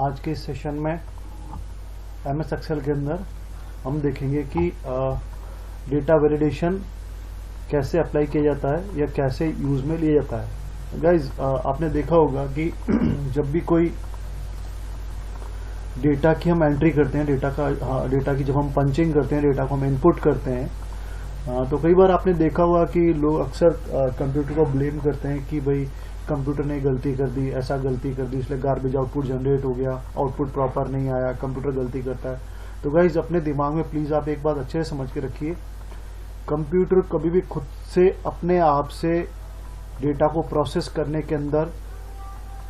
आज के इस सेशन में एमएस एक्सेल के अंदर हम देखेंगे कि डेटा वैलिडेशन कैसे अप्लाई किया जाता है या कैसे यूज में लिया जाता है। गाइज आपने देखा होगा कि जब भी कोई डेटा की हम एंट्री करते हैं, डेटा की जब हम पंचिंग करते हैं, डेटा को हम इनपुट करते हैं, तो कई बार आपने देखा होगा कि लोग अक्सर कंप्यूटर को ब्लेम करते हैं कि भाई कंप्यूटर ने गलती कर दी, ऐसा गलती कर दी, इसलिए गार्बेज आउटपुट जनरेट हो गया, आउटपुट प्रॉपर नहीं आया, कंप्यूटर गलती करता है। तो गाइज अपने दिमाग में प्लीज आप एक बात अच्छे से समझ के रखिए, कंप्यूटर कभी भी खुद से अपने आप से डेटा को प्रोसेस करने के अंदर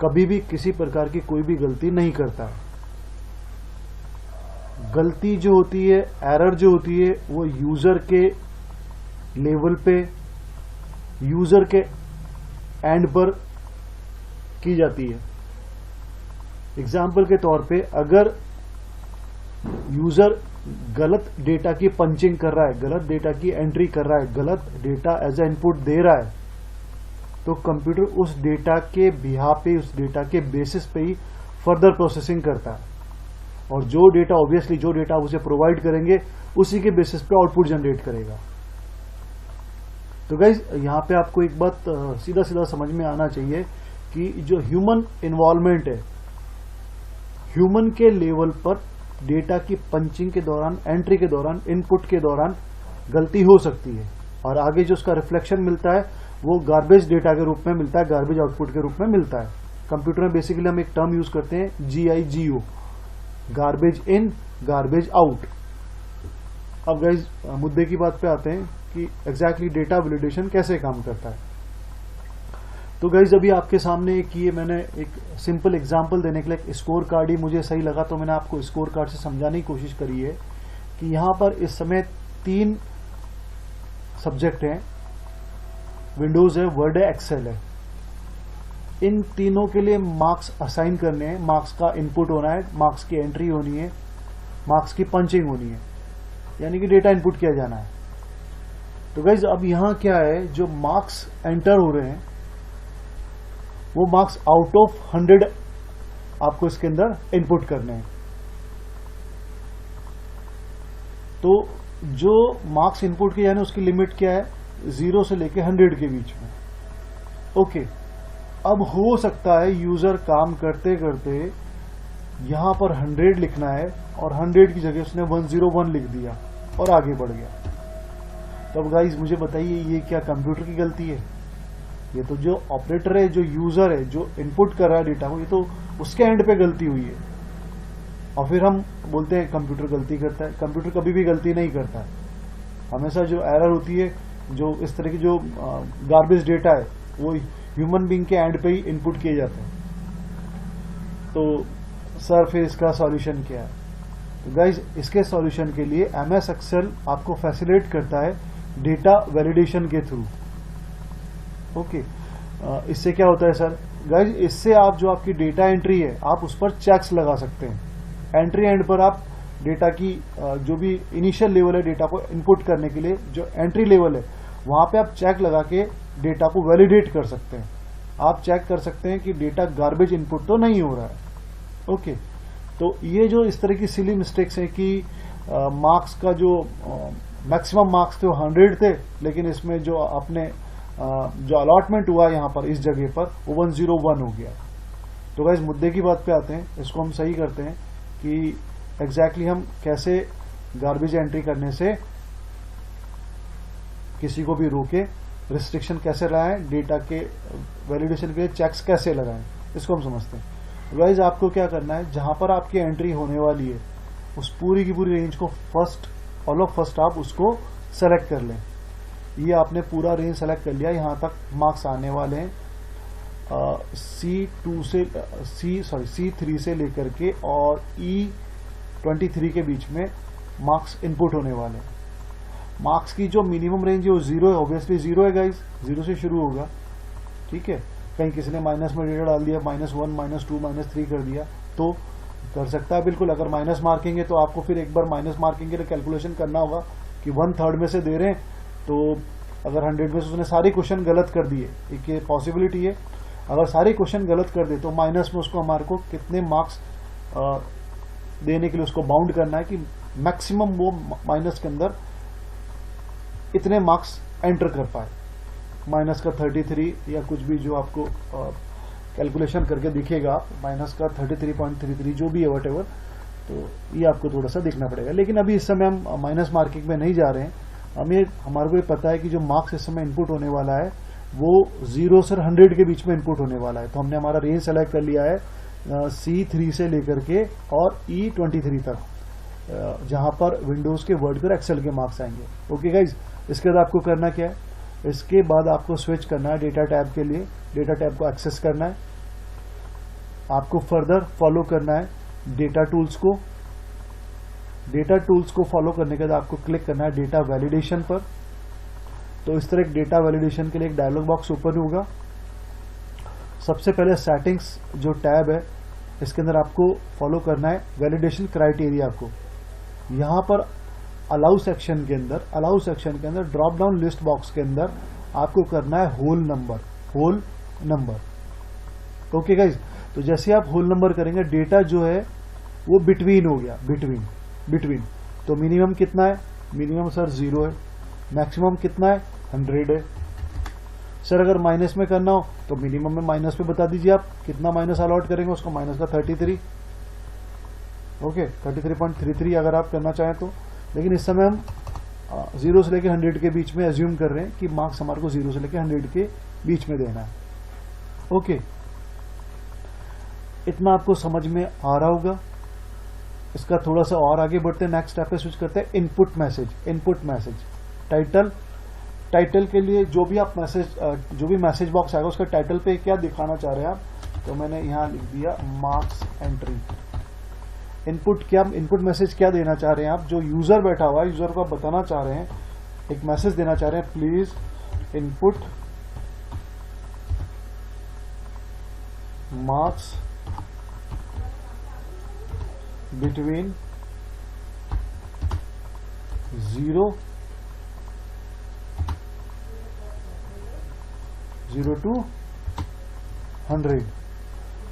कभी भी किसी प्रकार की कोई भी गलती नहीं करता है। गलती जो होती है, एरर जो होती है, वो यूजर के लेवल पे, यूजर के एंड पर की जाती है। एग्जाम्पल के तौर पे अगर यूजर गलत डेटा की पंचिंग कर रहा है, गलत डेटा की एंट्री कर रहा है, गलत डेटा एज ए इनपुट दे रहा है, तो कंप्यूटर उस डेटा के बिहाफ पे, उस डेटा के बेसिस पे ही फर्दर प्रोसेसिंग करता है, और जो डेटा ऑब्वियसली जो डेटा उसे प्रोवाइड करेंगे उसी के बेसिस पे आउटपुट जनरेट करेगा। तो गाइज यहां पे आपको एक बात सीधा सीधा समझ में आना चाहिए कि जो ह्यूमन इन्वॉल्वमेंट है, ह्यूमन के लेवल पर डेटा की पंचिंग के दौरान, एंट्री के दौरान, इनपुट के दौरान गलती हो सकती है, और आगे जो उसका रिफ्लेक्शन मिलता है वो गार्बेज डेटा के रूप में मिलता है, गार्बेज आउटपुट के रूप में मिलता है। कंप्यूटर में बेसिकली हम एक टर्म यूज करते हैं GIGO, गार्बेज इन, गार्बेज आउट। अब गाइज मुद्दे की बात पे आते हैं कि एग्जैक्टली डेटा वैलिडेशन कैसे काम करता है। तो गाइज अभी आपके सामने एक ये मैंने एक सिंपल एग्जांपल देने के लिए एक स्कोर कार्ड ही मुझे सही लगा, तो मैंने आपको स्कोर कार्ड से समझाने की कोशिश करी है कि यहां पर इस समय 3 सब्जेक्ट हैं, विंडोज है, वर्ड है, एक्सेल है। इन तीनों के लिए मार्क्स असाइन करने हैं, मार्क्स का इनपुट होना है, मार्क्स की एंट्री होनी है, मार्क्स की पंचिंग होनी है, यानी कि डेटा इनपुट किया जाना है। तो गाइज अब यहां क्या है, जो मार्क्स एंटर हो रहे हैं वो मार्क्स आउट ऑफ 100 आपको इसके अंदर इनपुट करने हैं। तो जो मार्क्स इनपुट किए जाने उसकी लिमिट क्या है, 0 से लेके 100 के बीच में। ओके, अब हो सकता है यूजर काम करते करते यहां पर 100 लिखना है और 100 की जगह उसने 101 लिख दिया और आगे बढ़ गया। तब गाइज मुझे बताइए, ये क्या कंप्यूटर की गलती है? ये तो जो ऑपरेटर है, जो यूजर है, जो इनपुट कर रहा है डेटा को, ये तो उसके एंड पे गलती हुई है। और फिर हम बोलते हैं कंप्यूटर गलती करता है। कंप्यूटर कभी भी गलती नहीं करता है। हमेशा जो एरर होती है, जो इस तरह की जो गार्बेज डेटा है, वो ह्यूमन बीइंग के एंड पे ही इनपुट किए जाते हैं। तो सर फिर इसका सॉल्यूशन क्या है? तो गाइज इसके सॉल्यूशन के लिए एमएस एक्सेल आपको फैसिलिटेट करता है डेटा वैलिडेशन के थ्रू। ओके, इससे क्या होता है सर? गाइज इससे आप जो आपकी डेटा एंट्री है, आप उस पर चेक्स लगा सकते हैं। एंट्री एंड पर आप डेटा की जो भी इनिशियल लेवल है डेटा को इनपुट करने के लिए, जो एंट्री लेवल है, वहां पे आप चेक लगा के डेटा को वैलिडेट कर सकते हैं। आप चेक कर सकते हैं कि डेटा गार्बेज इनपुट तो नहीं हो रहा है। ओके, तो ये जो इस तरह की सिली मिस्टेक्स हैं कि मार्क्स का जो मैक्सिमम मार्क्स थे वो 100 थे, लेकिन इसमें जो आपने जो अलॉटमेंट हुआ यहां पर इस जगह पर वो 101 हो गया। तो गाइस मुद्दे की बात पे आते हैं, इसको हम सही करते हैं कि एग्जैक्टली हम कैसे गार्बेज एंट्री करने से किसी को भी रोके, रिस्ट्रिक्शन कैसे लगाएं, डेटा के वैलिडेशन के लिए चेक्स कैसे लगाएं, इसको हम समझते हैं। गाइस आपको क्या करना है, जहां पर आपकी एंट्री होने वाली है उस पूरी की पूरी रेंज को ऑल ऑफ फर्स्ट आप उसको सेलेक्ट कर लें। ये आपने पूरा रेंज सेलेक्ट कर लिया, यहां तक मार्क्स आने वाले हैं C3 से लेकर के और E23 के बीच में मार्क्स इनपुट होने वाले हैं। मार्क्स की जो मिनिमम रेंज है वो 0 है, ऑब्वियसली 0 है गाइज, 0 से शुरू होगा। ठीक है, कहीं किसी ने माइनस में डेटा डाल दिया, -1, -2, -3 कर दिया, तो कर सकता है बिल्कुल। अगर माइनस मार्किंग है तो आपको फिर एक बार माइनस मार्किंग के लिए कैलकुलेशन करना होगा कि 1/3 में से दे रहे हैं, तो अगर 100 में से उसने सारे क्वेश्चन गलत कर दिए, एक ये पॉसिबिलिटी है। अगर सारे क्वेश्चन गलत कर दे तो माइनस में उसको हमारे को कितने मार्क्स देने के लिए उसको बाउंड करना है कि मैक्सिमम वो माइनस के अंदर इतने मार्क्स एंटर कर पाए, माइनस का 33 या कुछ भी जो आपको कैलकुलेशन करके दिखेगा, माइनस का 33.33 जो भी है वट एवर, तो ये आपको थोड़ा सा देखना पड़ेगा। लेकिन अभी इस समय हम माइनस मार्किंग में नहीं जा रहे हैं, हमारे को ये पता है कि जो मार्क्स इस समय इनपुट होने वाला है वो 0 से 100 के बीच में इनपुट होने वाला है। तो हमने हमारा रेंज सेलेक्ट कर लिया है C3 से लेकर के और E23 तक, जहां पर विंडोज के, वर्ड के और एक्सेल के मार्क्स आएंगे। ओके गाइज, इसके बाद आपको करना क्या है, इसके बाद आपको स्विच करना है डेटा टैब के लिए, डेटा टैब को एक्सेस करना है, आपको फर्दर फॉलो करना है डेटा टूल्स को। डेटा टूल्स को फॉलो करने के बाद आपको क्लिक करना है डेटा वैलिडेशन पर। तो इस तरह एक डेटा वैलिडेशन के लिए एक डायलॉग बॉक्स ओपन होगा। सबसे पहले सेटिंग्स जो टैब है, इसके अंदर आपको फॉलो करना है वैलिडेशन क्राइटेरिया को। यहां पर अलाउ सेक्शन के अंदर ड्रॉप डाउन लिस्ट बॉक्स के अंदर आपको करना है होल नंबर। ओके गाइज, तो जैसे आप होल नंबर करेंगे, डेटा जो है वो बिटवीन हो गया, बिटवीन। तो मिनिमम कितना है, मिनिमम सर 0 है, मैक्सिमम कितना है 100 है। सर अगर माइनस में करना हो तो मिनिमम में माइनस पे बता दीजिए आप कितना माइनस अलॉट करेंगे उसको, माइनस का 33। ओके, 33.33 अगर आप करना चाहें तो। लेकिन इस समय हम 0 से लेकर 100 के बीच में एज्यूम कर रहे हैं कि मार्क्स हमारे को 0 से लेकर 100 के बीच में देना है। ओके, इतना आपको समझ में आ रहा होगा। इसका थोड़ा सा और आगे बढ़ते हैं, नेक्स्ट स्टेप पे स्विच करते हैं इनपुट मैसेज। टाइटल के लिए जो भी आप जो भी मैसेज बॉक्स आएगा उसका टाइटल पे क्या दिखाना चाह रहे हैं आप, तो मैंने यहां लिख दिया मार्क्स एंट्री। इनपुट मैसेज क्या देना चाह रहे हैं आप, जो यूजर बैठा हुआ है, यूजर को आप बताना चाह रहे हैं, एक मैसेज देना चाह रहे हैं, please input marks between 0 to 100,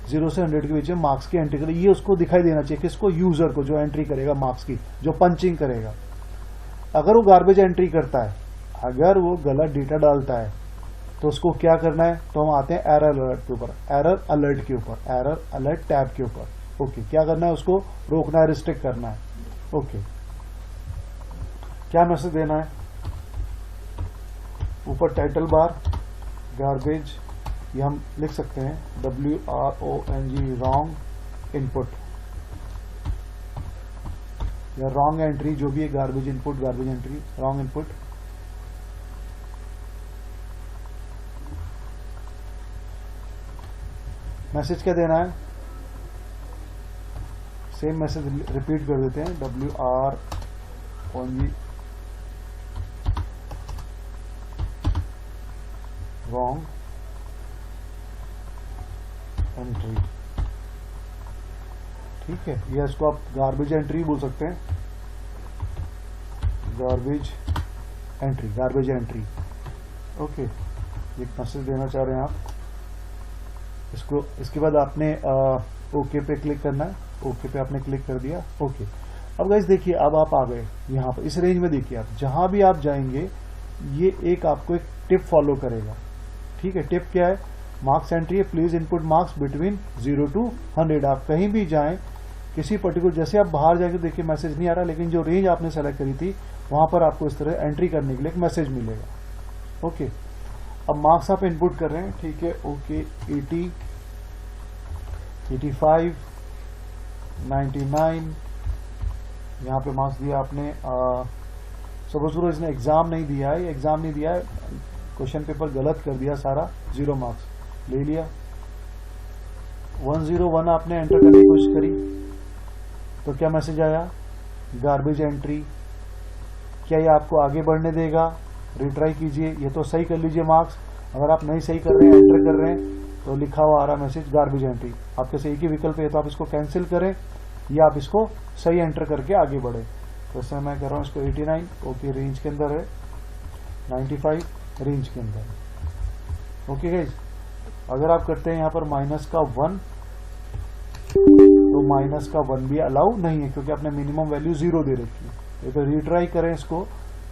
0 से 100 के बीच में मार्क्स की एंट्री करें। ये उसको दिखाई देना चाहिए, किसको, यूजर को, जो एंट्री करेगा मार्क्स की, जो पंचिंग करेगा। अगर वो गार्बेज एंट्री करता है, अगर वो गलत डेटा डालता है, तो उसको क्या करना है, तो हम आते हैं एरर अलर्ट के ऊपर, एरर अलर्ट टैब के ऊपर। ओके, क्या करना है, उसको रोकना है, रिस्ट्रिक्ट करना है। ओके, क्या मैसेज देना है, ऊपर टाइटल बार गार्बेज, ये हम लिख सकते हैं WRONG, रॉन्ग इनपुट या रॉन्ग एंट्री, जो भी है, garbage input, garbage entry, wrong input. Message क्या देना है, सेम मैसेज रिपीट कर देते हैं, WRONG, रॉन्ग एंट्री। ठीक है, या इसको आप गार्बेज एंट्री बोल सकते हैं, गार्बेज एंट्री। ओके, एक मैसेज देना चाह रहे हैं आप इसको। इसके बाद आपने ओके पे क्लिक करना है, ओके पे आपने क्लिक कर दिया। ओके, अब गाइस देखिए, अब आप आ गए यहां पर इस रेंज में। देखिए आप जहां भी आप जाएंगे, ये एक आपको एक टिप फॉलो करेगा। ठीक है, टिप क्या है, मार्क्स एंट्री है, please input marks between 0 to 100। आप कहीं भी जाएं, किसी पर्टिकुलर, जैसे आप बाहर जाके देखिए मैसेज नहीं आ रहा, लेकिन जो रेंज आपने सेलेक्ट करी थी वहां पर आपको इस तरह एंट्री करने के लिए एक मैसेज मिलेगा। ओके, अब मार्क्स आप इनपुट कर रहे हैं। ठीक है, ओके, 80, 85, 99, यहाँ पे मार्क्स दिया आपने। सपोज इसने एग्जाम नहीं दिया है, क्वेश्चन पेपर गलत कर दिया सारा, 0 मार्क्स ले लिया। 101 आपने एंटर करने की कोशिश करी, तो क्या मैसेज आया, गार्बेज एंट्री। क्या ये आपको आगे बढ़ने देगा, रिट्राई कीजिए, ये तो सही कर लीजिए मार्क्स। अगर आप नहीं सही कर रहे हैं, एंटर कर रहे हैं, तो लिखा हुआ आ रहा मैसेज गार्बेज एंट्री। आपके से एक ही विकल्प है, तो आप इसको कैंसिल करें या आप इसको सही एंटर करके आगे बढ़े। तो इस समय मैं कर रहा हूं इसको 89, ओके, रेंज के अंदर है, 95 रेंज के अंदर। ओके गाइज, अगर आप करते हैं यहाँ पर -1, तो माइनस का 1 भी अलाउ नहीं है क्योंकि आपने मिनिमम वैल्यू 0 दे रखी है। ये तो रिट्राई करें इसको,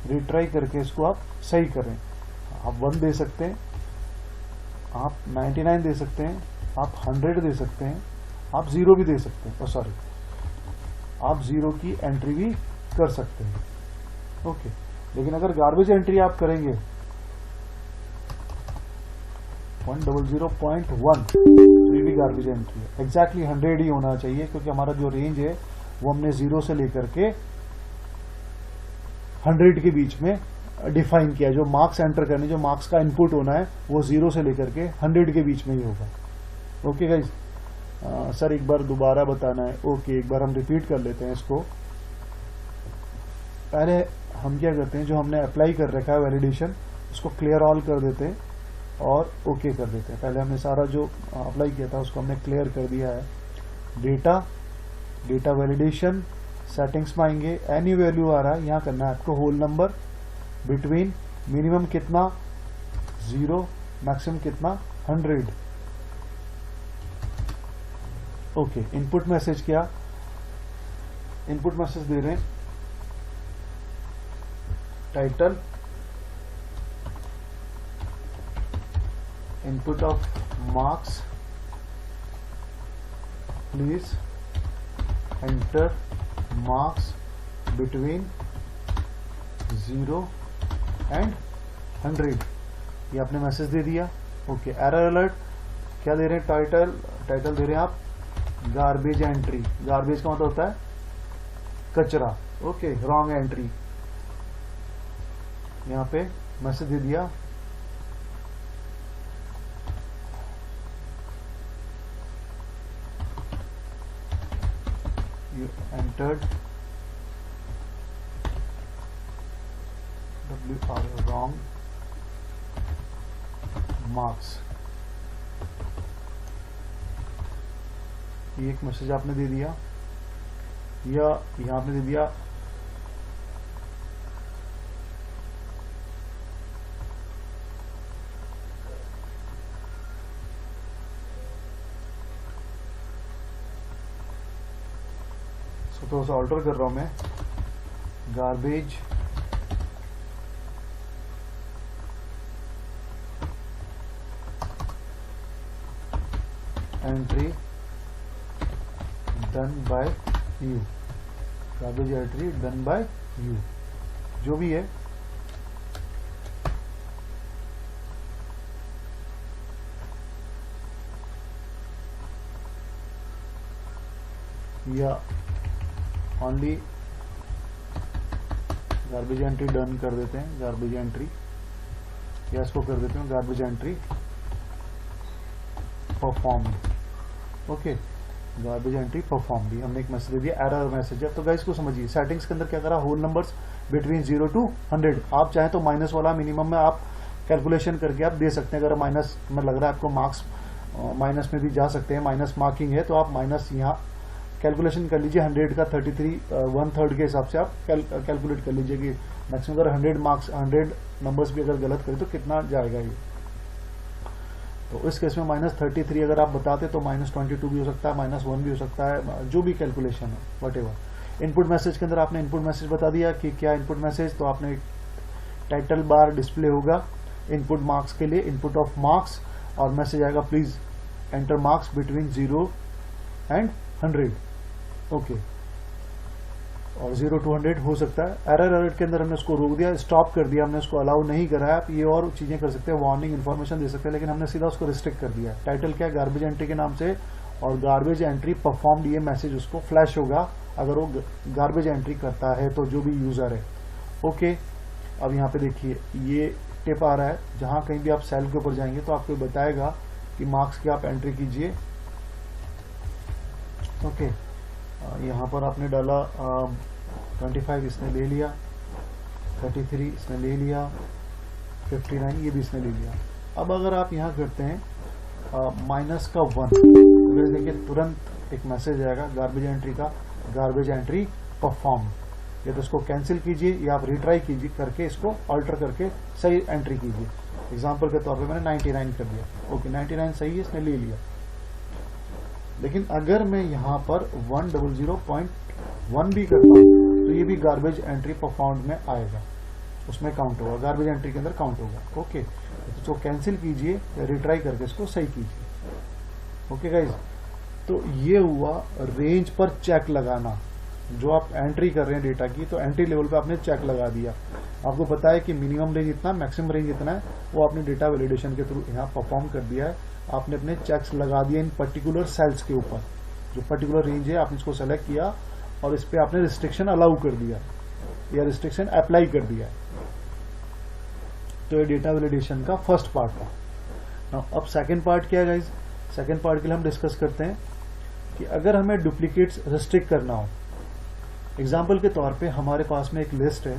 रिट्राई करके इसको आप सही करें। आप 1 दे सकते हैं, आप 99 दे सकते हैं, आप 100 दे सकते हैं, आप 0 भी दे सकते हैं, सॉरी आप 0 की एंट्री भी कर सकते हैं। ओके, लेकिन अगर गार्बेज एंट्री आप करेंगे 100.1 तो ये भी गार्बेज एंट्री है। एग्जैक्टली 100 ही होना चाहिए क्योंकि हमारा जो रेंज है वो हमने 0 से लेकर के 100 के बीच में डिफाइन किया। जो मार्क्स एंटर करने, जो मार्क्स का इनपुट होना है वो 0 से लेकर के 100 के बीच में ही होगा। ओके गाइज, सर एक बार दोबारा बताना है। ओके, एक बार हम रिपीट कर लेते हैं इसको। पहले हम क्या करते हैं, जो हमने अप्लाई कर रखा है वैलिडेशन, उसको क्लियर ऑल कर देते हैं और ओके कर देते हैं। पहले हमने सारा जो अप्लाई किया था उसको हमने क्लियर कर दिया है। डेटा वैलिडेशन सेटिंग्स में आएंगे, एनी वैल्यू आ रहा है, यहाँ करना है आपको होल नंबर बिटवीन मिनिमम कितना 0, मैक्सिमम कितना 100। ओके, इनपुट मैसेज क्या, इनपुट मैसेज दे रहे हैं title input of marks, please enter marks between 0 and 100। ये आपने मैसेज दे दिया। ओके, एरर अलर्ट क्या दे रहे हैं, टाइटल दे रहे हैं आप गार्बेज एंट्री। गार्बेज का मतलब होता है कचरा। ओके, रॉन्ग एंट्री, यहाँ पे मैसेज दे दिया। You entered wrong marks। ये एक मैसेज आपने दे दिया, या यहां आपने दे दिया थोड़ा सा ऑल्टर कर रहा हूं मैं, garbage entry done by you, garbage entry done by you, जो भी है। या ओनली गार्बेज एंट्री डन कर देते हैं, गार्बेज एंट्री, या इसको कर देते हैं garbage entry perform. Okay, garbage entry perform भी हमने एक मैसेज दे दिया, एरर मैसेज है। तो गाइस को समझिए, सेटिंग्स के अंदर क्या करा, होल नंबर्स बिटवीन 0 to 100। आप चाहें तो माइनस वाला मिनिमम में आप कैलकुलेशन करके आप दे सकते हैं। अगर माइनस में लग रहा है आपको मार्क्स, माइनस में भी जा सकते हैं, माइनस मार्किंग है तो आप माइनस यहाँ कैलकुलेशन कर लीजिए। 100 का 33 1/3 के हिसाब से आप कैलकुलेट कर लीजिए कि मैक्सिमम अगर 100 मार्क्स 100 नंबर्स भी अगर गलत करें तो कितना जाएगा ये। तो इस केस में -33 अगर आप बताते तो -22 भी हो सकता है, -1 भी हो सकता है, जो भी कैलकुलेशन है वटेवर। इनपुट मैसेज के अंदर आपने इनपुट मैसेज बता दिया कि क्या इनपुट मैसेज, तो आपने टाइटल बार डिस्प्ले होगा इनपुट मार्क्स के लिए, इनपुट ऑफ मार्क्स, और मैसेज आएगा please enter marks between 0 and 100। Okay, और 0 to 100 हो सकता है। एरर अलर्ट के अंदर हमने उसको रोक दिया, स्टॉप कर दिया, हमने उसको अलाउ नहीं करा है। आप ये और चीजें कर सकते हैं, वार्निंग इन्फॉर्मेशन दे सकते हैं, लेकिन हमने सीधा उसको रिस्ट्रिक्ट कर दिया। टाइटल क्या है, गार्बेज एंट्री के नाम से, और गार्बेज एंट्री परफॉर्म्ड, ये मैसेज उसको फ्लैश होगा अगर वो गार्बेज एंट्री करता है तो, जो भी यूजर है। ओके, अब यहाँ पे देखिए ये टिप आ रहा है, जहां कहीं भी आप सेल के ऊपर जाएंगे तो आपको बताएगा कि मार्क्स की आप एंट्री कीजिए। ओके, यहाँ पर आपने डाला 25 इसने ले लिया, 33 इसने ले लिया, 59 ये भी इसने ले लिया। अब अगर आप यहाँ करते हैं माइनस का 1, तो देखिए तुरंत एक मैसेज आएगा गार्बेज एंट्री का, गार्बेज एंट्री परफॉर्म। या तो इसको कैंसिल कीजिए या आप रिट्राई कीजिए करके, इसको अल्टर करके सही एंट्री कीजिए। एग्जाम्पल के तौर पे मैंने 99 कर दिया। ओके, 99 सही है, इसने ले लिया। लेकिन अगर मैं यहाँ पर 100.1 भी करता हूँ तो ये भी गार्बेज एंट्री परफॉर्म्ड में आएगा, उसमें काउंट होगा, गार्बेज एंट्री के अंदर काउंट होगा। ओके, तो इसको कैंसिल कीजिए, रिट्राई करके इसको सही कीजिए। ओके गाइज, तो ये हुआ रेंज पर चेक लगाना। जो आप एंट्री कर रहे हैं डेटा की, तो एंट्री लेवल पे आपने चेक लगा दिया, आपको पता है कि मिनिमम रेंज इतना, मैक्सिमम रेंज इतना है, वो आपने डेटा वैलिडेशन के थ्रू यहाँ परफॉर्म कर दिया है। आपने अपने चेक्स लगा दिए इन पर्टिकुलर सेल्स के ऊपर, जो पर्टिकुलर रेंज है आपने इसको सेलेक्ट किया और इस पर आपने रिस्ट्रिक्शन अलाउ कर दिया या रिस्ट्रिक्शन अप्लाई कर दिया। तो ये डेटा वैलिडेशन का फर्स्ट पार्ट था। अब सेकेंड पार्ट क्या है गाइज? सेकेंड पार्ट के लिए हम डिस्कस करते हैं कि अगर हमें डुप्लीकेट्स रिस्ट्रिक्ट करना हो, एग्जाम्पल के तौर पे हमारे पास में एक लिस्ट है,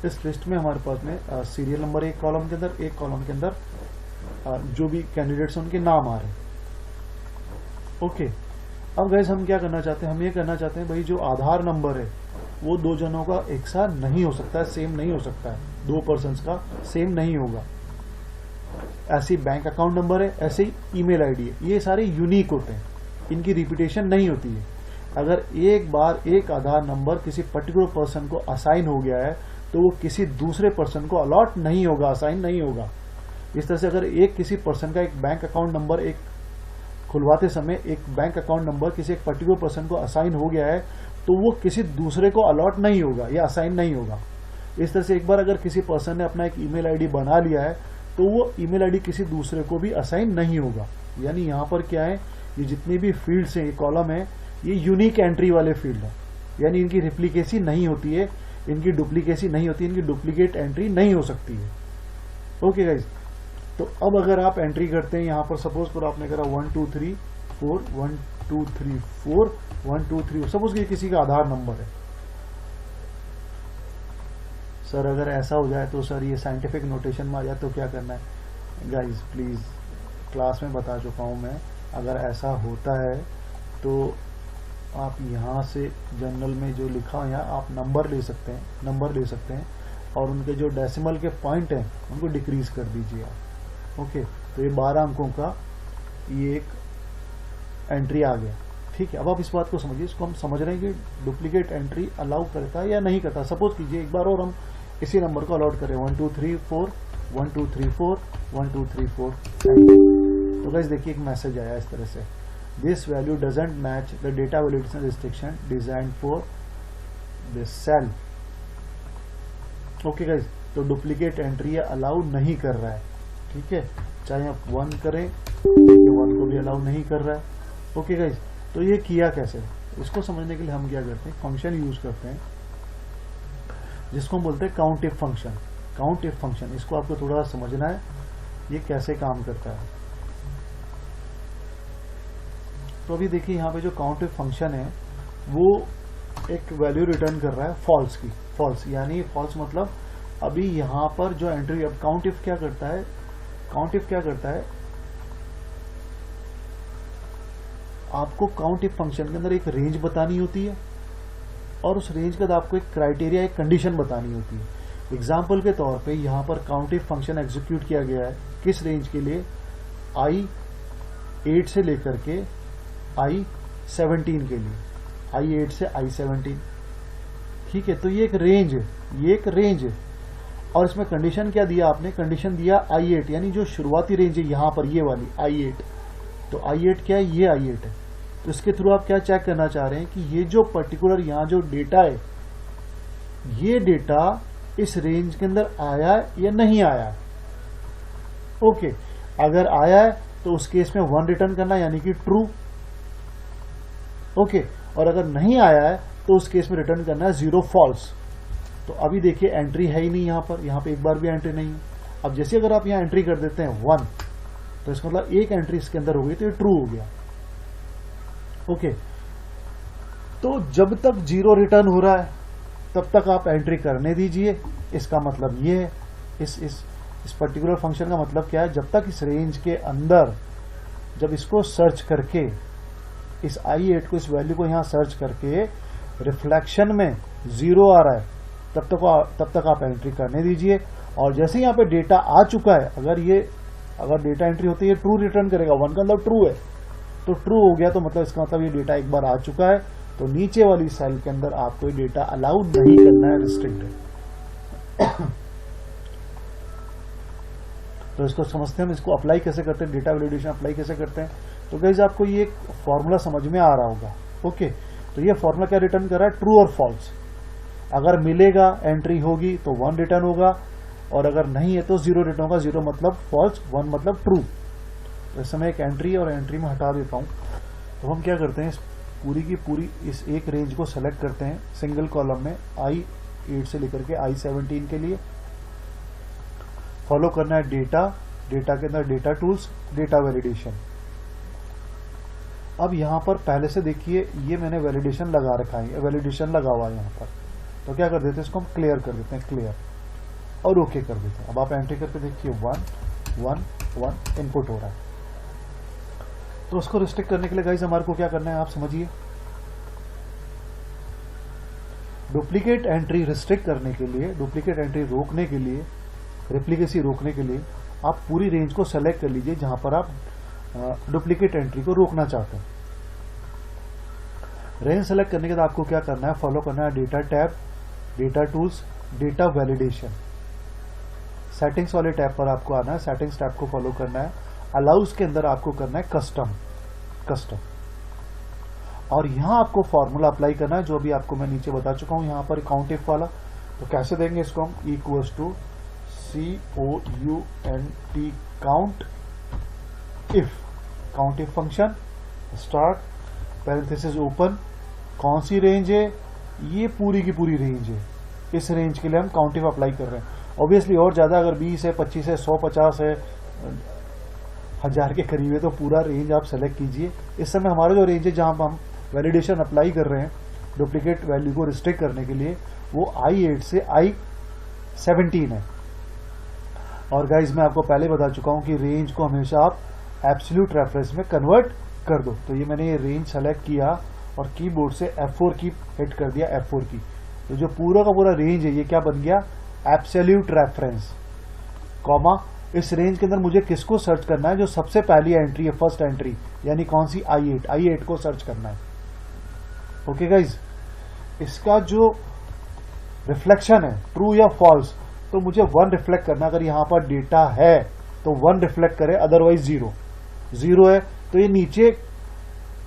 इस लिस्ट में हमारे पास में सीरियल नंबर एक कॉलम के अंदर, एक कॉलम के अंदर जो भी कैंडिडेट्स उनके नाम आ रहे हैं। ओके, अब गाइस हम क्या करना चाहते हैं? हम ये करना चाहते हैं भाई जो आधार नंबर है वो दो जनों का एक साथ नहीं हो सकता है, सेम नहीं हो सकता है, दो पर्सन्स का सेम नहीं होगा। ऐसी बैंक अकाउंट नंबर है, ऐसे ही ईमेल आईडी है, ये सारे यूनिक होते हैं, इनकी रिपीटेशन नहीं होती है। अगर एक बार एक आधार नंबर किसी पर्टिकुलर पर्सन को असाइन हो गया है तो वो किसी दूसरे पर्सन को अलॉट नहीं होगा, असाइन नहीं होगा। इस तरह से अगर एक किसी पर्सन का एक बैंक अकाउंट नंबर एक खुलवाते समय एक बैंक अकाउंट नंबर किसी एक पर्टिकुलर पर्सन को असाइन हो गया है तो वो किसी दूसरे को अलॉट नहीं होगा या असाइन नहीं होगा। इस तरह से एक बार अगर किसी पर्सन ने अपना एक ईमेल आईडी बना लिया है तो वो ईमेल आईडी किसी दूसरे को भी असाइन नहीं होगा। यानी यहाँ पर क्या है, ये जितनी भी फील्ड्स हैं, ये कॉलम है, ये यूनिक एंट्री वाले फील्ड है, यानी इनकी रिप्लिकेसी नहीं होती है, इनकी डुप्लीकेसी नहीं होती, इनकी डुप्लीकेट एंट्री नहीं हो सकती है। ओके गाइज, तो अब अगर आप एंट्री करते हैं यहाँ पर, सपोज करो आपने करा 1 2 3 4 1 2 3 4 1 2 3, सपोज कि किसी का आधार नंबर है। सर अगर ऐसा हो जाए तो सर ये साइंटिफिक नोटेशन में आ जाए तो क्या करना है? गाइज प्लीज, क्लास में बता चुका हूं मैं, अगर ऐसा होता है तो आप यहाँ से जनरल में जो लिखा है यहाँ आप नंबर ले सकते हैं, नंबर ले सकते हैं और उनके जो डेसिमल के पॉइंट हैं उनको डिक्रीज कर दीजिए आप। ओके, तो ये 12 अंकों का ये एक एंट्री आ गया। ठीक है, अब आप इस बात को समझिए, इसको हम समझ रहे हैं कि डुप्लीकेट एंट्री अलाउ करता है या नहीं करता। सपोज कीजिए एक बार और हम इसी नंबर को अलॉट करें 1 2 3 4 1 2 3 4 1 2 3 4। तो गाइस देखिए एक मैसेज आया इस तरह से, this value doesn't match the data validation restriction design for this cell. Okay guys, तो डुप्लीकेट एंट्री अलाउ नहीं कर रहा है। ठीक है, चाहे आप 1 करें, 1 को भी अलाउ नहीं कर रहा है। ओके गाइस, तो ये किया कैसे, इसको समझने के लिए हम क्या करते हैं, फंक्शन यूज करते हैं जिसको हम बोलते हैं count if function. Count if function, इसको आपको थोड़ा समझना है ये कैसे काम करता है। तो अभी देखिए यहाँ पे जो काउंट इफ फंक्शन है वो एक वैल्यू रिटर्न कर रहा है फॉल्स की। फॉल्स यानी फॉल्स मतलब अभी यहाँ पर जो एंट्री, अब काउंट इफ क्या करता है, काउंट इफ क्या करता है, आपको काउंट इफ फंक्शन के अंदर एक रेंज बतानी होती है और उस रेंज के बाद आपको एक क्राइटेरिया, एक कंडीशन बतानी होती है। एग्जाम्पल के तौर पे यहाँ पर काउंट इफ फंक्शन एग्जीक्यूट किया गया है किस रेंज के लिए, I8 से लेकर के I17 के लिए, I8 से I17। ठीक है, तो ये एक रेंज है, ये एक रेंज है और इसमें कंडीशन क्या दिया आपने, कंडीशन दिया I8, यानी जो शुरुआती रेंज है यहाँ पर ये वाली I8। तो I8 क्या है, ये I8 है। तो इसके थ्रू आप क्या चेक करना चाह रहे हैं कि ये जो पर्टिकुलर यहाँ जो डेटा है, ये डेटा इस रेंज के अंदर आया है या नहीं आया है। ओके, अगर आया है तो उस केस में 1 रिटर्न करना यानी कि ट्रू। ओके, और अगर नहीं आया है तो उस केस में रिटर्न करना है 0 फॉल्स। तो अभी देखिए एंट्री है ही नहीं यहाँ पे एक बार भी एंट्री नहीं है। अब जैसे अगर आप यहाँ एंट्री कर देते हैं 1, तो इसका मतलब एक एंट्री इसके अंदर हो गई तो ये ट्रू हो गया। ओके, तो जब तक 0 रिटर्न हो रहा है तब तक आप एंट्री करने दीजिए। इसका मतलब ये है, इस पर्टिकुलर फंक्शन का मतलब क्या है, जब तक इस रेंज के अंदर, जब इसको सर्च करके, इस I8 को, इस वैल्यू को यहां सर्च करके रिफ्लेक्शन में 0 आ रहा है तब तक आप एंट्री करने दीजिए। और जैसे यहाँ पे डेटा आ चुका है, अगर डेटा एंट्री होती है ट्रू रिटर्न करेगा, 1 का मतलब ट्रू है। तो ट्रू हो गया, तो मतलब इसका मतलब ये डेटा एक बार आ चुका है, तो नीचे वाली सेल के अंदर आपको ये डेटा अलाउड नहीं करना है, रिस्ट्रिक्टेड। तो इसको समझते हैं हम, इसको अप्लाई कैसे करते हैं, डेटा वैलिडेशन अप्लाई कैसे करते हैं। तो गाइस आपको ये एक फॉर्मूला समझ में आ रहा होगा। ओके, तो ये फॉर्मूला क्या रिटर्न कर रहा है, ट्रू और फॉल्स। अगर मिलेगा एंट्री होगी तो 1 रिटर्न होगा, और अगर नहीं है तो 0 रिटर्न होगा। 0 मतलब फॉल्स, 1 मतलब ट्रू। तो इस समय एक एंट्री और एंट्री में हटा देता हूं। तो हम क्या करते हैं, इस पूरी की पूरी इस एक रेंज को सेलेक्ट करते हैं सिंगल कॉलम में, I8 से लेकर के I17 के लिए। फॉलो करना है डेटा, डेटा के अंदर डेटा टूल्स, डेटा वैलिडेशन। अब यहां पर पहले से देखिए ये मैंने वैलिडेशन लगा रखा है, वैलिडेशन लगा हुआ है यहां पर। तो क्या कर देते हैं, इसको हम क्लियर कर देते हैं, क्लियर, और ओके कर देते हैं। अब आप एंट्री करके देखिए 1 1 1 इनपुट हो रहा है। तो उसको रिस्ट्रिक्ट करने के लिए गाइस हमारे को क्या करना है, आप समझिए। डुप्लीकेट एंट्री रिस्ट्रिक्ट करने के लिए, डुप्लीकेट एंट्री रोकने के लिए, रेप्लिकेसी रोकने के लिए आप पूरी रेंज को सेलेक्ट कर लीजिए जहां पर आप डुप्लीकेट एंट्री को रोकना चाहते हैं। रेंज सेलेक्ट करने के बाद आपको क्या करना है, फॉलो करना है data tab, data tools, data validation. Settings वाले टैब पर आपको आना है, सेटिंग्स टैब को फॉलो करना है। अलाउज के अंदर आपको करना है कस्टम, और यहां आपको फॉर्मूला अप्लाई करना है जो अभी आपको मैं नीचे बता चुका हूं, यहां पर काउंट इफ वाला। तो कैसे देंगे इसको हम, equals to COUNT count if function start parenthesis open. कौन सी रेंज है, ये पूरी की पूरी रेंज है। इस रेंज के लिए हम काउंट इफ अप्लाई कर रहे हैं। ऑब्वियसली और ज्यादा अगर 20 है, 25 है, 100, 50 है, 1000 के करीब है, तो पूरा रेंज आप सेलेक्ट कीजिए। इस समय हमारा जो रेंज है जहां पर हम वैलिडेशन अप्लाई कर रहे हैं डुप्लीकेट वैल्यू को रिस्ट्रिक्ट करने के लिए, वो I8 से I17 है। और गाइज मैं आपको पहले बता चुका हूं कि रेंज को हमेशा आप एब्सोल्यूट रेफरेंस में कन्वर्ट कर दो। तो ये मैंने ये रेंज सेलेक्ट किया और कीबोर्ड से F4 की हिट कर दिया, F4 की। तो जो पूरा का पूरा रेंज है ये क्या बन गया, एब्सोल्यूट रेफरेंस, कॉमा। इस रेंज के अंदर मुझे किसको सर्च करना है, जो सबसे पहली एंट्री है, फर्स्ट एंट्री, यानी कौन सी, I8 को सर्च करना है। ओके गाइज, इसका जो रिफ्लेक्शन है ट्रू या फॉल्स, तो मुझे 1 रिफ्लेक्ट करना। अगर यहां पर डेटा है तो 1 रिफ्लेक्ट करे, अदरवाइज 0 है तो ये नीचे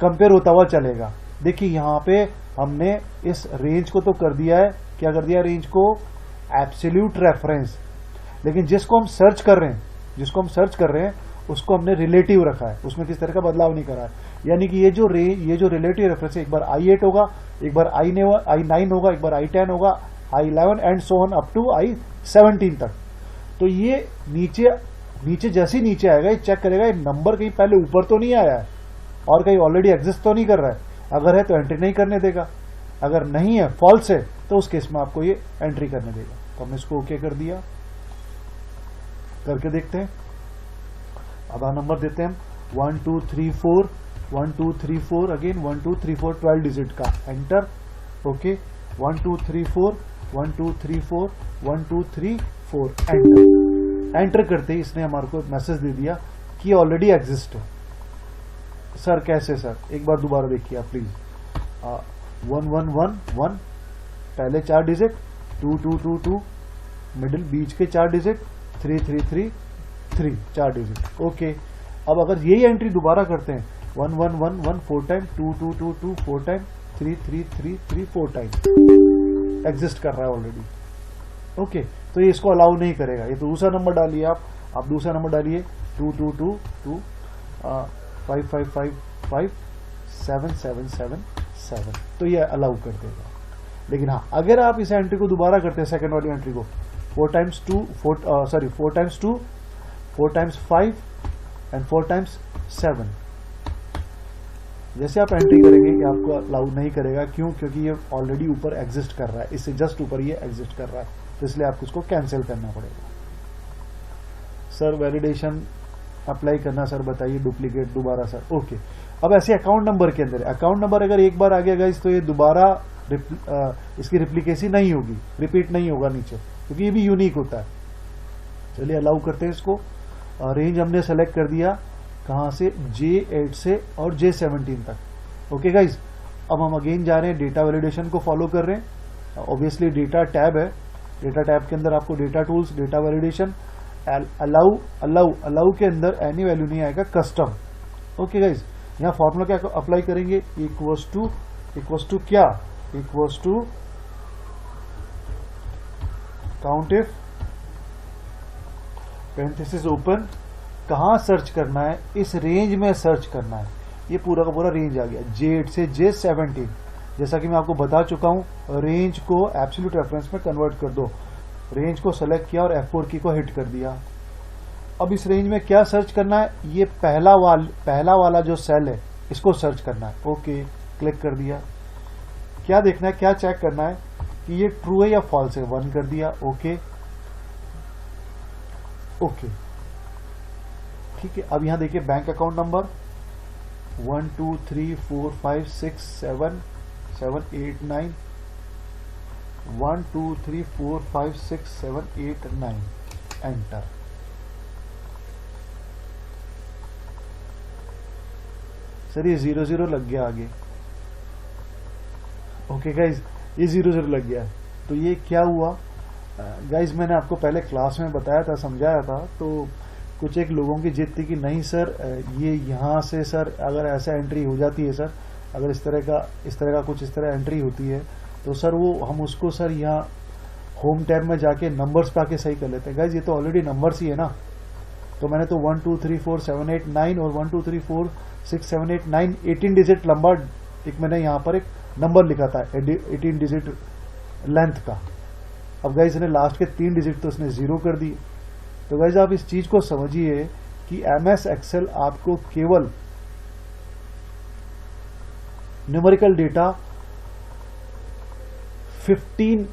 कंपेयर होता हुआ चलेगा। देखिए यहां पे हमने इस रेंज को तो कर दिया है, क्या कर दिया, रेंज को एब्सोल्यूट रेफरेंस, लेकिन जिसको हम सर्च कर रहे हैं उसको हमने रिलेटिव रखा है, उसमें किस तरह का बदलाव नहीं करा है। यानी कि ये जो रिलेटिव रेफरेंस है, एक बार I8 होगा, एक बार I9 होगा, एक बार I10 होगा, I11 and so on up to I17 तक। तो ये नीचे जैसे ही नीचे आएगा ये चेक करेगा ये नंबर कहीं पहले ऊपर तो नहीं आया है और कहीं ऑलरेडी एग्जिस्ट तो नहीं कर रहा है। अगर है तो एंट्री नहीं करने देगा, अगर नहीं है, फॉल्स है, तो उस केस में आपको ये एंट्री करने देगा। तो हमने इसको ओके कर दिया, करके देखते हैं। अब नंबर देते हैं हम 1 2 3 4 1 2 3 4 अगेन 1 2 3 4 12 डिजिट का, एंटर। ओके 1 2 3 4 1 2 3 4 1 2 3 4 एंटर करते ही इसने हमारे को मैसेज दे दिया कि ऑलरेडी एग्जिस्ट है। सर कैसे सर, एक बार दोबारा देखिए आप प्लीज। 1 1 1 1 पहले 4 डिजिट, 2 2 2 2 मिडिल बीच के 4 डिजिट, 3 3 3 3 4 डिजिट। ओके, अब अगर यही एंट्री दोबारा करते हैं 1 1 1 1 4 टाइम, 2 2 2 2 4 टाइम, 3 3 3 3 4 टाइम, एग्जिस्ट कर रहा है ऑलरेडी। ओके, तो ये इसको अलाउ नहीं करेगा। ये तो दूसरा नंबर डालिए आप दूसरा नंबर डालिए 2 2 2 2 5 5 5 5 7 7 7 7, तो ये अलाउ कर देगा। लेकिन हाँ, अगर आप इस एंट्री को दोबारा करते हैं, सेकंड वाली एंट्री को 4 times 2 4 times 2 4 times 5 and 4 times 7, जैसे आप एंट्री करेंगे ये आपको अलाउ नहीं करेगा। क्यों? क्योंकि ये ऑलरेडी ऊपर एग्जिस्ट कर रहा है, इससे जस्ट ऊपर ये एग्जिस्ट कर रहा है, तो इसलिए आपको इसको कैंसिल करना पड़ेगा। सर वैलिडेशन अप्लाई करना सर बताइए, डुप्लीकेट दोबारा सर। ओके, अब ऐसे अकाउंट नंबर के अंदर, अकाउंट नंबर अगर एक बार आ गया गाइस तो ये दोबारा इसकी रिप्लिकेसी नहीं होगी, रिपीट नहीं होगा नीचे, क्योंकि ये भी यूनिक होता है। चलिए अलाउ करते हैं इसको। रेंज हमने सेलेक्ट कर दिया, कहाँ से, J8 से और J17 तक। ओके गाइज, अब हम अगेन जा रहे हैं डेटा वैलिडेशन को फॉलो कर रहे हैं। ऑब्वियसली डेटा टैब है, डेटा टैब के अंदर आपको data tools, data validation, allow के अंदर एनी वैल्यू नहीं आएगा, कस्टम। ओके गाइज, यहाँ फॉर्मूला क्या अप्लाई करेंगे, इक्वल्स टू क्या, equals to count if parenthesis open, कहाँ सर्च करना है, इस रेंज में सर्च करना है। ये पूरा का पूरा रेंज आ गया J8 से J17। जैसा कि मैं आपको बता चुका हूं, रेंज को एब्सोल्यूट रेफरेंस में कन्वर्ट कर दो। रेंज को सेलेक्ट किया और F4 की को हिट कर दिया। अब इस रेंज में क्या सर्च करना है, ये पहला वाला जो सेल है इसको सर्च करना है। ओके, क्लिक कर दिया। क्या देखना है, क्या चेक करना है कि ये ट्रू है या फॉल्स है, 1 कर दिया। ओके ओके, ठीक है। अब यहां देखिए bank account number 1 2 3 4 5 6 7 7 8 9 1 2 3 4 5 6 7 8 9, enter. Sir ये 0 लग गया आगे। ओके गाइज, ये 0 लग गया। तो ये क्या हुआ गाइज, मैंने आपको पहले क्लास में बताया था, समझाया था। तो कुछ एक लोगों की जिद थी कि नहीं सर, ये यहाँ से सर अगर ऐसा एंट्री हो जाती है सर, अगर इस तरह का कुछ इस तरह एंट्री होती है तो सर वो हम उसको सर यहाँ होम टैब में जाके नंबर्स पे आके सही कर लेते हैं। गाइज ये तो ऑलरेडी नंबर्स ही है ना। तो मैंने तो 1 2 3 4 7 8 9 और 1 2 3 4 6 7 8 9 18 डिजिट लंबा एक मैंने यहाँ पर एक नंबर लिखा था 18 डिजिट लेंथ का। अब गाइज ने लास्ट के 3 डिजिट तो इसने 0 कर दिए। तो गाइज आप इस चीज को समझिए कि MS एक्सेल आपको केवल न्यूमेरिकल डेटा 15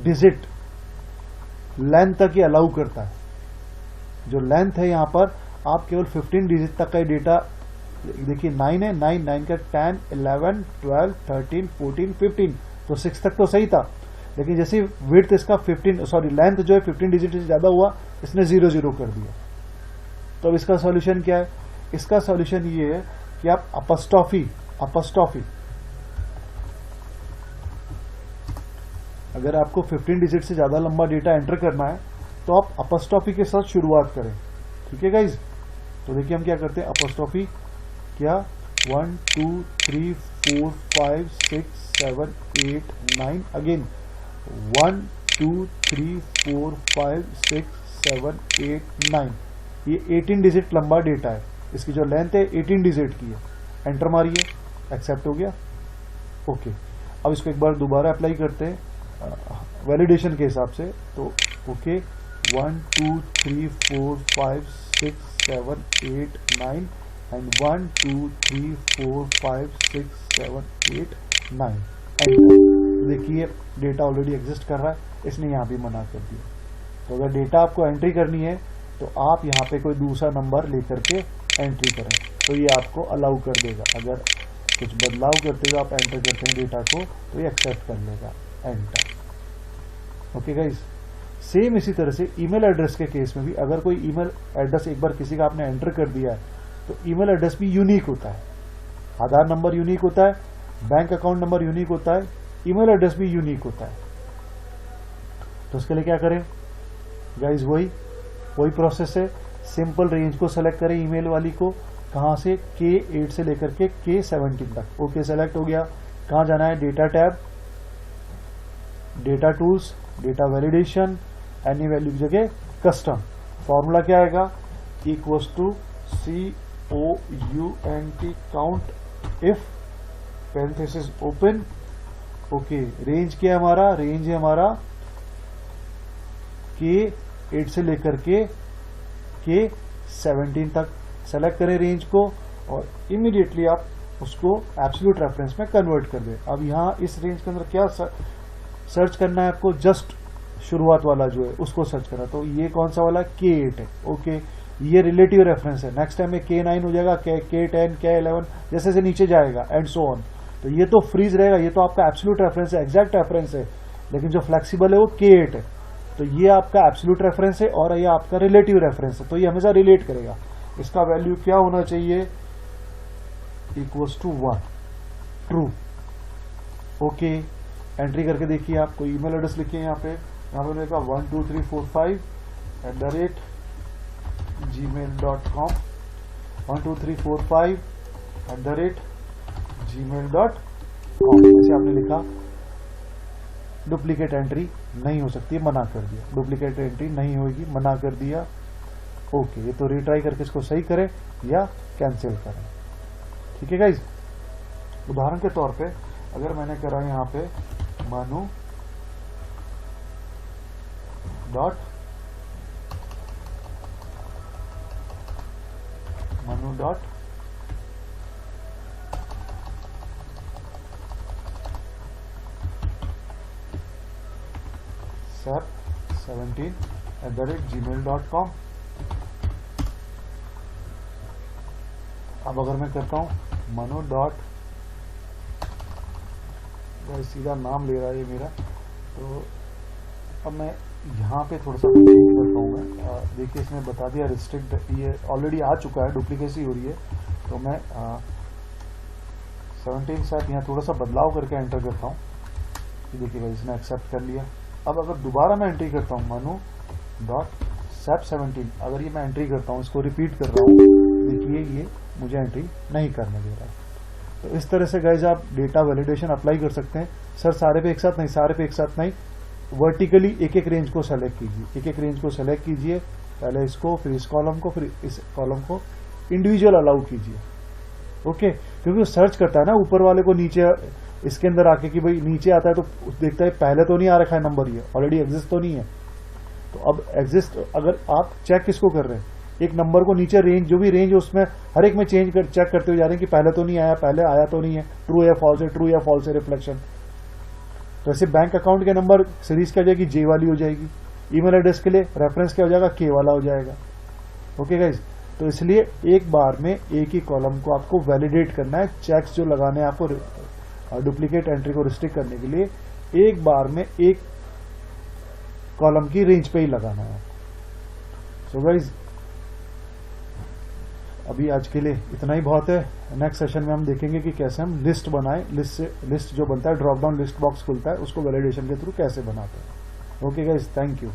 डिजिट लेंथ तक ही अलाउ करता है। जो लेंथ है यहां पर आप केवल 15 डिजिट तक का डेटा देखिए, 9 है, 9 का 10 11 12 13 14 15, तो 6 तक तो सही था। लेकिन जैसे विड्थ इसका लेंथ जो है 15 डिजिट से ज्यादा हुआ, इसने 0 कर दिया। तो अब इसका सॉल्यूशन क्या है, इसका सॉल्यूशन ये है कि आप अपस्टॉफी अगर आपको 15 डिजिट से ज्यादा लंबा डेटा एंटर करना है तो आप अपस्टॉफी के साथ शुरुआत करें। ठीक है गाइज, तो देखिए हम क्या करते हैं, अपस्टॉफी क्या, 1 2 3 4 5 6 7 8 9, अगेन 1 2 3 4 5 6 7 8 9। ये 18 डिजिट लंबा डेटा है, इसकी जो लेंथ है 18 डिजिट की है। एंटर मारिए, एक्सेप्ट हो गया। ओके, अब इसको एक बार दोबारा अप्लाई करते हैं वैलिडेशन के हिसाब से। तो ओके, 1 2 3 4 5 6 7 8 9 एंड 1 2 3 4 5 6 7 8 9, एंटर। देखिए डेटा ऑलरेडी एग्जिस्ट कर रहा है, इसने यहाँ भी मना कर दिया। तो अगर डेटा आपको एंट्री करनी है तो आप यहाँ पे कोई दूसरा नंबर लेकर के एंट्री करें, तो ये आपको अलाउ कर देगा। अगर कुछ बदलाव करते हुए आप एंटर करते हैं डेटा को तो ये एक्सेप्ट कर लेगा, एंटर। ओके गाइज, सेम इसी तरह से ईमेल एड्रेस के केस में भी अगर कोई ईमेल एड्रेस एक बार किसी का आपने एंटर कर दिया है तो ईमेल एड्रेस भी यूनिक होता है। आधार नंबर यूनिक होता है, बैंक अकाउंट नंबर यूनिक होता है, ईमेल एड्रेस भी यूनिक होता है। तो उसके लिए क्या करें गाइज, वही प्रोसेस है। सिंपल रेंज को सेलेक्ट करें ईमेल वाली को, कहां से, K8 से लेकर के K17 तक। ओके, सेलेक्ट हो गया। कहां जाना है, data tab, data tools, data validation, any value की जगह कस्टम। फॉर्मूला क्या आएगा, equals to COUNT count if parenthesis open. Okay, range क्या है हमारा, रेंज है हमारा K8 से लेकर के K17 तक। सेलेक्ट करें रेंज को और इमीडिएटली आप उसको एब्सोल्यूट रेफरेंस में कन्वर्ट कर दें। अब यहाँ इस रेंज के अंदर क्या सर्च करना है आपको, जस्ट शुरुआत वाला जो है उसको सर्च करना। तो ये कौन सा वाला, K8 है। ओके, ये रिलेटिव रेफरेंस है। नेक्स्ट टाइम में K9 हो जाएगा, K10, K11, जैसे जैसे नीचे जाएगा एंड सो ऑन। तो ये तो फ्रीज रहेगा, ये तो आपका एब्सोल्यूट रेफरेंस है, एग्जैक्ट रेफरेंस है। लेकिन जो फ्लेक्सिबल है वो K8 है। तो ये आपका एब्सोल्यूट रेफरेंस है और ये आपका रिलेटिव रेफरेंस है, तो ये हमेशा रिलेट करेगा। इसका वैल्यू क्या होना चाहिए, equals to 1, true. Okay, entry करके देखिए आप, कोई ईमेल एड्रेस लिखिए यहाँ पे, लिखा 12345@gmail.com, 12345@gmail.com। जैसे आपने लिखा, डुप्लीकेट एंट्री नहीं हो सकती है, मना कर दिया, डुप्लीकेट एंट्री नहीं होगी, मना कर दिया। ओके, ये तो रिट्राई करके इसको सही करें या कैंसिल करें। ठीक है गाइज, उदाहरण के तौर पे अगर मैंने करा यहाँ पे manu डॉट sap17@gmail.com। अब अगर मैं करता हूं manu डॉट, सीधा नाम ले रहा है ये मेरा, तो अब मैं यहाँ पे थोड़ा सा चेंज करता हूँ मैं। देखिए इसने बता दिया रिस्ट्रिक्ट, ये ऑलरेडी आ चुका है, डुप्लीकेसी हो रही है, तो मैं 17 SAP यहाँ थोड़ा सा बदलाव करके एंटर करता हूँ। देखिएगा इसने एक्सेप्ट कर लिया। अब अगर दोबारा मैं एंट्री करता हूँ manu डॉट sap17, अगर ये मैं एंट्री करता हूँ, इसको रिपीट कर रहा हूँ, देखिए ये मुझे एंट्री नहीं करने दे रहा है। तो इस तरह से गाइज आप डेटा वैलिडेशन अप्लाई कर सकते हैं। सर सारे पे एक साथ नहीं, सारे पे एक साथ नहीं, वर्टिकली एक एक रेंज को सेलेक्ट कीजिए, एक एक रेंज को सेलेक्ट कीजिए, पहले इसको, फिर इस कॉलम को, फिर इस कॉलम को इंडिविजुअल अलाउ कीजिए। ओके, क्योंकि वो सर्च करता है ना ऊपर वाले को नीचे, इसके अंदर आके कि भाई नीचे आता है तो देखता है पहले तो नहीं आ रखा है नंबर, ये ऑलरेडी एग्जिस्ट तो नहीं है। तो अब एग्जिस्ट, अगर आप चेक किसको कर रहे हैं, एक नंबर को नीचे रेंज, जो भी रेंज है उसमें हर एक में चेंज कर, चेक करते हुए जा रहे हैं कि पहले तो नहीं आया, पहले आया तो नहीं है, ट्रू या फॉल्स है, ट्रू या फॉल्स है रिफ्लेक्शन। तो ऐसे बैंक अकाउंट के नंबर सीरीज क्या हो जाएगी, जे वाली हो जाएगी। ईमेल एड्रेस के लिए रेफरेंस क्या हो जाएगा, के वाला हो जाएगा। ओके गाइज, तो इसलिए एक बार में एक ही कॉलम को आपको वैलिडेट करना है। चेक्स जो लगाने हैं आपको डुप्लीकेट एंट्री को रिस्ट्रिक्ट करने के लिए, एक बार में एक कॉलम की रेंज पे ही लगाना है। सो गाइज, अभी आज के लिए इतना ही बहुत है। नेक्स्ट सेशन में हम देखेंगे कि कैसे हम लिस्ट बनाएं, लिस्ट जो बनता है, ड्रॉप डाउन लिस्ट बॉक्स खुलता है, उसको वैलिडेशन के थ्रू कैसे बनाते हैं। Okay guys, thank you.